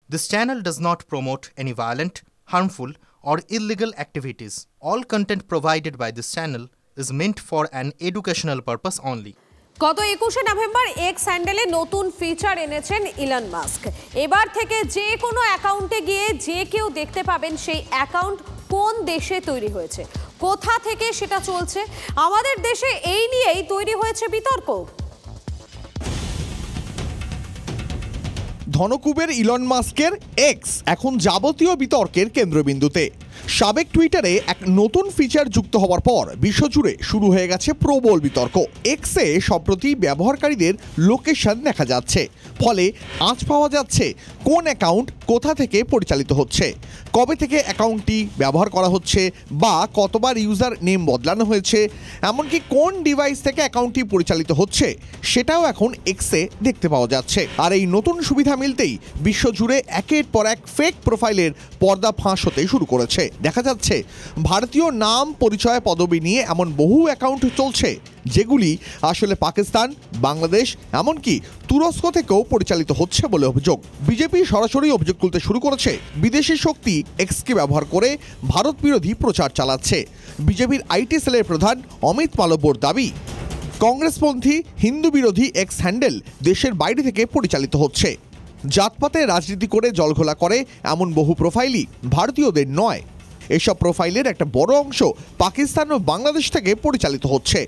This channel does not promote any violent, harmful, or illegal activities. All content provided by this channel is meant for an educational purpose only. গত 21শে November x হ্যান্ডেলে নতুন feature এনেছেন Elon Musk. এবার থেকে যে কোনো অ্যাকাউন্টে গিয়ে যে কেউ দেখতে পাবেন সেই অ্যাকাউন্ট কোন দেশে তৈরি হয়েছে, কোথা থেকে সেটা চলছে। আমাদের দেশে এই নিয়েই তৈরি হয়েছে বিতর্ক। ধনকুবের ইলন মাস্কের এক্স এখন যাবতীয় বিতর্কের কেন্দ্রবিন্দুতে। সাবেক টুইটারে এক নতুন ফিচার যুক্ত হওয়ার পর বিশ্বজুড়ে শুরু হয়ে গেছে প্রবল বিতর্ক। এক্সে সম্প্রতি ব্যবহারকারীদের লোকেশন দেখা যাচ্ছে, ফলে আঁচ পাওয়া যাচ্ছে কোন অ্যাকাউন্ট কোথা থেকে পরিচালিত হচ্ছে, কবে থেকে অ্যাকাউন্টটি ব্যবহার করা হচ্ছে বা কতবার ইউজার নেম বদলানো হয়েছে, এমনকি কোন ডিভাইস থেকে অ্যাকাউন্টটি পরিচালিত হচ্ছে সেটাও এখন এক্সে দেখতে পাওয়া যাচ্ছে। আর এই নতুন সুবিধা মিলতেই বিশ্বজুড়ে একের পর এক ফেক প্রোফাইলের পর্দা ফাঁস হতে শুরু করেছে। দেখা যাচ্ছে ভারতীয় নাম, পরিচয়, পদবি নিয়ে এমন বহু অ্যাকাউন্ট চলছে যেগুলি আসলে পাকিস্তান, বাংলাদেশ, এমনকি তুরস্ক থেকেও পরিচালিত হচ্ছে বলে অভিযোগ। বিজেপি সরাসরি অভিযোগ তুলতে শুরু করেছে বিদেশি শক্তি এক্সকে ব্যবহার করে ভারত বিরোধী প্রচার চালাচ্ছে। বিজেপির আইটি সেলের প্রধান অমিত মালব্যর দাবি, কংগ্রেসপন্থী হিন্দু বিরোধী এক্স হ্যান্ডেল দেশের বাইরে থেকে পরিচালিত হচ্ছে। জাতপাতে রাজনীতি করে জলঘোলা করে এমন বহু প্রোফাইলই ভারতীয়দের নয়। এসব প্রোফাইলের একটা বড় অংশ পাকিস্তান ও বাংলাদেশ থেকে পরিচালিত হচ্ছে।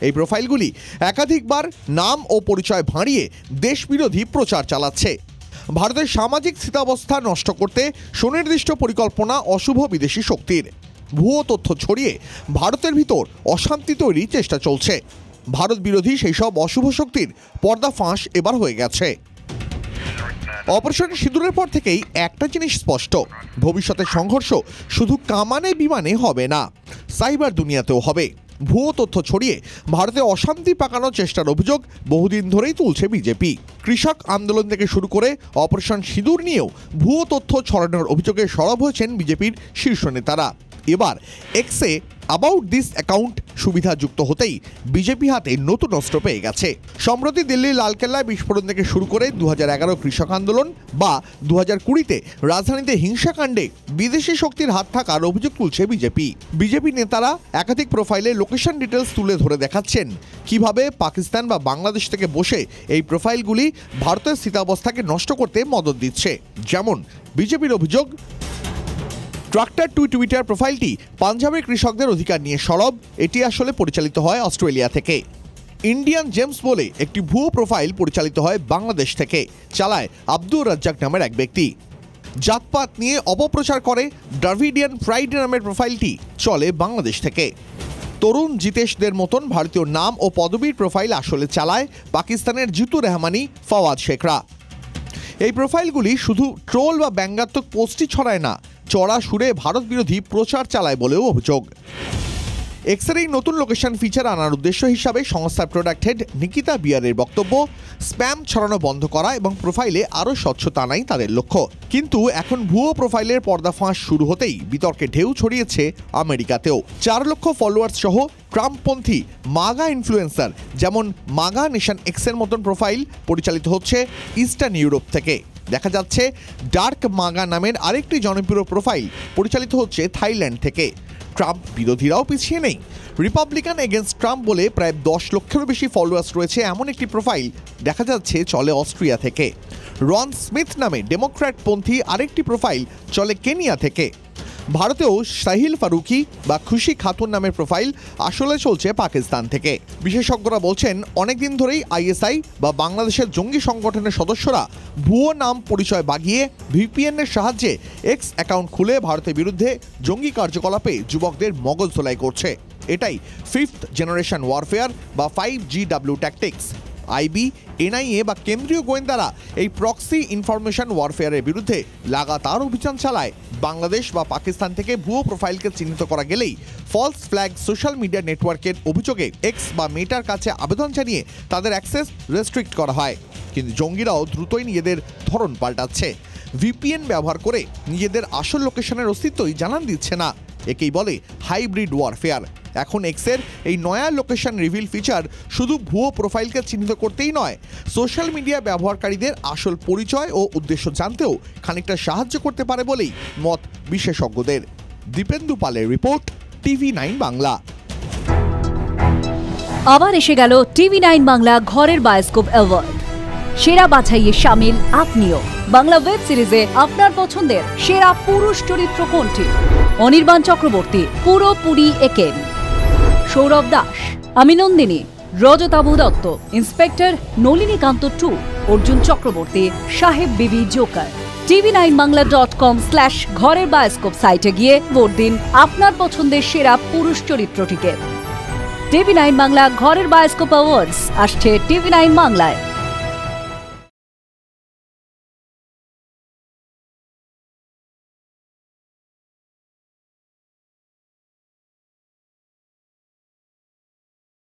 এই প্রোফাইলগুলি একাধিকবার নাম ও পরিচয় ভাঁড়িয়ে দেশবিরোধী প্রচার চালাচ্ছে। ভারতের সামাজিক স্থিতাবস্থা নষ্ট করতে সুনির্দিষ্ট পরিকল্পনা অশুভ বিদেশি শক্তির। ভুয়ো তথ্য ছড়িয়ে ভারতের ভিতর অশান্তি তৈরির চেষ্টা চলছে। ভারত বিরোধী সেই সব অশুভ শক্তির পর্দা ফাঁস এবার হয়ে গেছে। অপারেশন সিঁদুরের পর থেকেই একটা জিনিস স্পষ্ট, ভবিষ্যতের সংঘর্ষ শুধু কামানে বিমানে হবে না, সাইবার দুনিয়াতেও হবে। ভুয়ো তথ্য ছড়িয়ে ভারতে অশান্তি পাকানোর চেষ্টার অভিযোগ বহুদিন ধরেই তুলছে বিজেপি। কৃষক আন্দোলন থেকে শুরু করে অপারেশন সিঁদুর নিয়েও ভুয়ো তথ্য ছড়ানোর অভিযোগে সরব হয়েছেন বিজেপির শীর্ষ নেতারা। এবার এক্সে অ্যাবাউট দিস অ্যাকাউন্ট সুবিধা যুক্ত হতেই বিজেপি হাতে নতুন অস্ত্র পেয়ে গেছে। সম্প্রতি দিল্লির লালকেল্লায় বিস্ফোরণ থেকে শুরু করে 2011 কৃষক আন্দোলন বা 2020-তে রাজধানীতে হিংসাকাণ্ডে বিদেশি শক্তির হাত থাকার অভিযোগ তুলছে বিজেপি। বিজেপি নেতারা একাধিক প্রোফাইলে লোকেশন ডিটেলস তুলে ধরে দেখাচ্ছেন কিভাবে পাকিস্তান বা বাংলাদেশ থেকে বসে এই প্রোফাইলগুলি ভারতের স্থিতাবস্থাকে নষ্ট করতে মদদ দিচ্ছে। যেমন বিজেপির অভিযোগ, ট্রাক্টর টু টুইটার প্রোফাইলটি পাঞ্জাবের কৃষকদের অধিকার নিয়ে সরব, এটি আসলে পরিচালিত হয় অস্ট্রেলিয়া থেকে। ইন্ডিয়ান জেমস বলে একটি ভুয়ো প্রোফাইল পরিচালিত হয় বাংলাদেশ থেকে, চালায় আব্দুর রাজ্জাক নামের এক ব্যক্তি। জাতপাত নিয়ে অপপ্রচার করে দ্রাভিডিয়ান ফ্রাইডে নামের প্রোফাইলটি চলে বাংলাদেশ থেকে। তরুণ জিতেশদের মতন ভারতীয় নাম ও পদবীর প্রোফাইল আসলে চালায় পাকিস্তানের জিতু রহমানি, ফাওয়াদ শেখরা। এই প্রোফাইলগুলি শুধু ট্রোল বা ব্যঙ্গাত্মক পোস্টই ছড়ায় না, চড়া সুরে ভারত বিরোধী প্রচার চালায় বলেও অভিযোগ। এক্সের এই নতুন লোকেশন ফিচার আনার উদ্দেশ্য হিসাবে সংস্থার প্রোডাক্ট হেড নিকিতা বিয়ারের বক্তব্য, স্প্যাম ছড়ানো বন্ধ করা এবং প্রোফাইলে আরও স্বচ্ছতা আনাই তাদের লক্ষ্য। কিন্তু এখন ভুয়ো প্রোফাইলের পর্দাফাঁস শুরু হতেই বিতর্কে ঢেউ ছড়িয়েছে আমেরিকাতেও। 4 লক্ষ ফলোয়ার্স সহ ট্রাম্পপন্থী মাগা ইনফ্লুয়েন্সার যেমন মাগা নেশন এক্সের মতন প্রোফাইল পরিচালিত হচ্ছে ইস্টার্ন ইউরোপ থেকে। দেখা যাচ্ছে ডার্ক মাগা নামের আরেকটি জনপ্রিয় প্রোফাইল পরিচালিত হচ্ছে থাইল্যান্ড থেকে। ট্রাম্প বিরোধীরাও পিছিয়ে নেই। রিপাবলিকান এগেনস্ট ট্রাম্প বলে প্রায় 10 লক্ষেরও বেশি ফলোয়ার্স রয়েছে এমন একটি প্রোফাইল দেখা যাচ্ছে চলে অস্ট্রিয়া থেকে। রন স্মিথ নামে ডেমোক্র্যাটপন্থী আরেকটি প্রোফাইল চলে কেনিয়া থেকে। ভারতেও সাহিল ফারুকি বা খুশি খাতুন নামের প্রোফাইল আসলে চলছে পাকিস্তান থেকে। বিশেষজ্ঞরা বলছেন অনেকদিন ধরেই আইএসআই বা বাংলাদেশের জঙ্গি সংগঠনের সদস্যরা ভুয়ো নাম পরিচয় বাগিয়ে ভিপিএনের সাহায্যে এক্স অ্যাকাউন্ট খুলে ভারতের বিরুদ্ধে জঙ্গি কার্যকলাপে যুবকদের মগজ ধোলাই করছে। এটাই 5th জেনারেশন ওয়ারফেয়ার বা 5GW ট্যাকটিক্স। আইবি, এনআইএ বা কেন্দ্রীয় গোয়েন্দারা এই প্রক্সি ইনফরমেশন ওয়ারফেয়ারের বিরুদ্ধে লাগাতার অভিযান চালায়। বাংলাদেশ বা পাকিস্তান থেকে ভুয়ো প্রোফাইলকে চিহ্নিত করা গেলেই ফলস ফ্ল্যাগ সোশ্যাল মিডিয়া নেটওয়ার্কের অভিযোগে এক্স বা মেটার কাছে আবেদন জানিয়ে তাদের অ্যাক্সেস রেস্ট্রিক্ট করা হয়। কিন্তু জঙ্গিরাও দ্রুতই নিজেদের ধরন পাল্টাচ্ছে। ভিপিএন ব্যবহার করে নিজেদের আসল লোকেশনের অস্তিত্বই জানান দিচ্ছে না, একেই বলে হাইব্রিড ওয়ারফেয়ার। এখন এক্সের এই নয়া লোকেশন রিভিল ফিচার শুধু ভুয়ো প্রোফাইলকে চিহ্নিত করতেই নয়, সোশ্যাল মিডিয়া ব্যবহারকারীদের আসল পরিচয় ও উদ্দেশ্য জানতেও খানিকটা সাহায্য করতে পারে বলেই মত বিশেষজ্ঞদের। দীপেন্দু পালের রিপোর্ট, TV9 বাংলা। আবার এসে গেল TV9 বাংলা ঘরের বায়োস্কোপ অ্যাওয়ার্ড। সেরা বাছাইয়ে শামিল আপনিও। বাংলা ওয়েব সিরিজে আপনার পছন্দের সেরা পুরুষ চরিত্র কোনটি? অনির্বাণ চক্রবর্তী পুরোপুরি একেন, সৌরভ দাস, আমি নন্দিনী, রজতাভ দত্ত, ইন্সপেক্টর নলিনীকান্ত 2, অর্জুন চক্রবর্তী, সাহেব বিবি জোকার। tv9bangla.com/ঘরের বায়োস্কোপ সাইটে গিয়ে ভোট দিন আপনার পছন্দের সেরা পুরুষ চরিত্রটিকে। TV9 বাংলা ঘরের বায়োস্কোপ অ্যাওয়ার্ডস আসছে TV9 বাংলায়।